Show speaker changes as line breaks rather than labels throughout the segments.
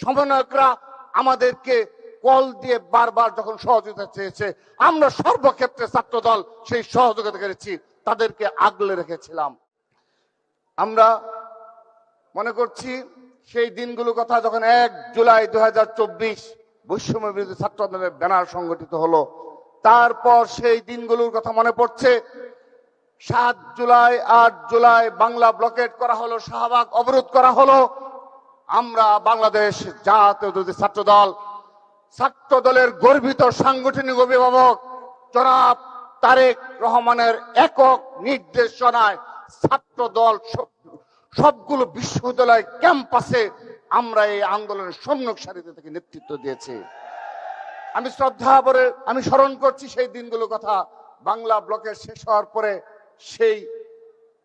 সমন্বয়করা আমাদেরকে কল দিয়ে বারবার যখন সহযোগিতা চেয়েছে, আমরা সর্বক্ষেত্রে ছাত্রদল সেই সহযোগিতা করেছি, তাদেরকে আগলে রেখেছিলাম। আমরা মনে করছি সেই দিনগুলোর কথা, যখন 1 জুলাই 2024 বৈষম্য বিরোধী ছাত্র আন্দোলনের ব্যানার সংগঠিত হলো, তারপর সেই দিনগুলোর কথা মনে পড়ছে। 7 জুলাই 8 জুলাই বাংলা ব্লকেট করা হলো, শাহবাগ অবরোধ করা হলো। আমরা বাংলাদেশ জাতীয়তাবাদী ছাত্রদলের গর্বিত সাংগঠনিক অভিভাবক জনাব তারেক রহমানের একক নির্দেশনায় ছাত্রদল সবগুলো বিশ্ববিদ্যালয় ক্যাম্পাসে আমরা এই আন্দোলনের সম্মুখ সারিতে থেকে নেতৃত্ব দিয়েছি। আমি স্মরণ করছি সেই দিনগুলোর কথা। বাংলা ব্লকের শেষ হওয়ার পরে সেই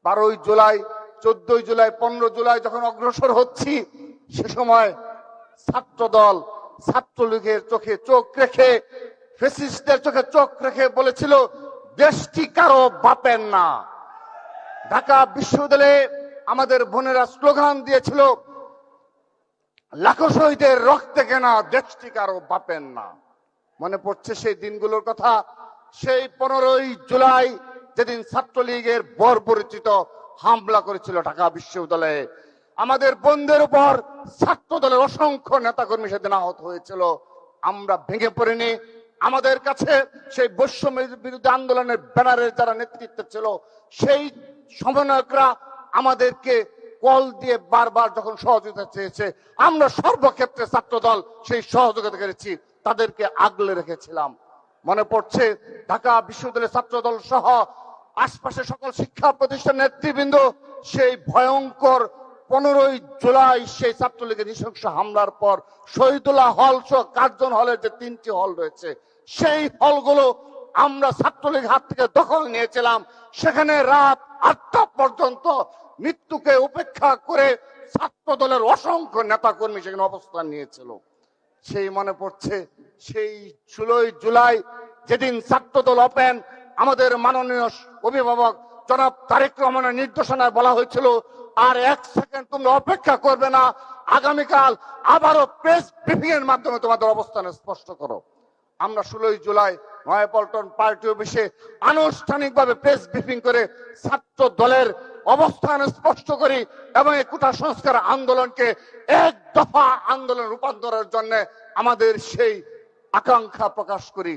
12 জুলাই, 14 জুলাই, 15 জুলাই যখন অগ্রসর হচ্ছি, সে সময় ছাত্রদল ছাত্রলীগের চোখে চোখ রেখে, ফ্যাসিস্টদের চোখে চোখ রেখে বলেছিল, দেশটি কারো বাপের না। ঢাকা বিশ্ববিদ্যালয়ে আমাদের বোনেরা স্লোগান দিয়েছিল, লাখো শহীদের রক্তে কেনা দেশটি কারো বাপের না। মনে পড়ছে সেই দিনগুলোর কথা। সেই 15 জুলাই যেদিন ছাত্রলীগের বর্বরচিত হামলা করেছিল ঢাকা বিশ্ববিদ্যালয়ে, আমাদের বোনদের উপর ছাত্রদলের অসংখ্য নেতাকর্মী সেদিন আহত হয়েছিল। আমরা ভেঙে পড়িনি। আমাদের কাছে সেই বৈষম্য বিরোধী আন্দোলনের ব্যানারের যারা নেতৃত্ব ছিল, সেই সমন্বয়করা আমাদেরকে কল দিয়ে বারবার যখন সহযোগিতা চেয়েছে, আমরা সর্বক্ষেত্রে ছাত্রদল সেই সহযোগিতা করেছি, তাদেরকে আগলে রেখেছিলাম। মনে পড়ছে ঢাকা বিশ্ববিদ্যালয়ের ছাত্রদল সহ আশপাশের সকল শিক্ষা প্রতিষ্ঠান নেতৃবৃন্দ সেই ভয়ঙ্কর 15 জুলাই সেই ছাত্রলীগের নৃশংস হামলার পর শহীদুল্লাহ হল সহ কার্জন হলের যে 3টি হল রয়েছে, সেই হলগুলো আমরা ছাত্রলীগ হাত থেকে দখল নিয়েছিলাম। সেখানে রাত 8টা পর্যন্ত মৃত্যুকে উপেক্ষা করে ছাত্রদলের অসংখ্য নেতাকর্মী সেখানে অবস্থান নিয়েছিল। সেই মনে পড়ছে সেই 16 জুলাই যেদিন ছাত্রদল ওপেন, আমাদের মাননীয় অভিভাবক জনাব তারেক রহমানের নির্দেশনায় বলা হয়েছিল, আর 1 সেকেন্ড তোমরা অপেক্ষা করবে না, আগামীকাল আবারও প্রেস ব্রিফিং এর মাধ্যমে তোমাদের অবস্থান স্পষ্ট করো। আমরা 16 জুলাই নয়াপল্টন পার্টি অফিসে আনুষ্ঠানিকভাবে প্রেস ব্রিফিং করে ছাত্র দলের অবস্থান স্পষ্ট করি এবং এই কোটা সংস্কার আন্দোলনকে এক দফা আন্দোলন রূপান্তরের জন্য আমাদের সেই আকাঙ্ক্ষা প্রকাশ করি।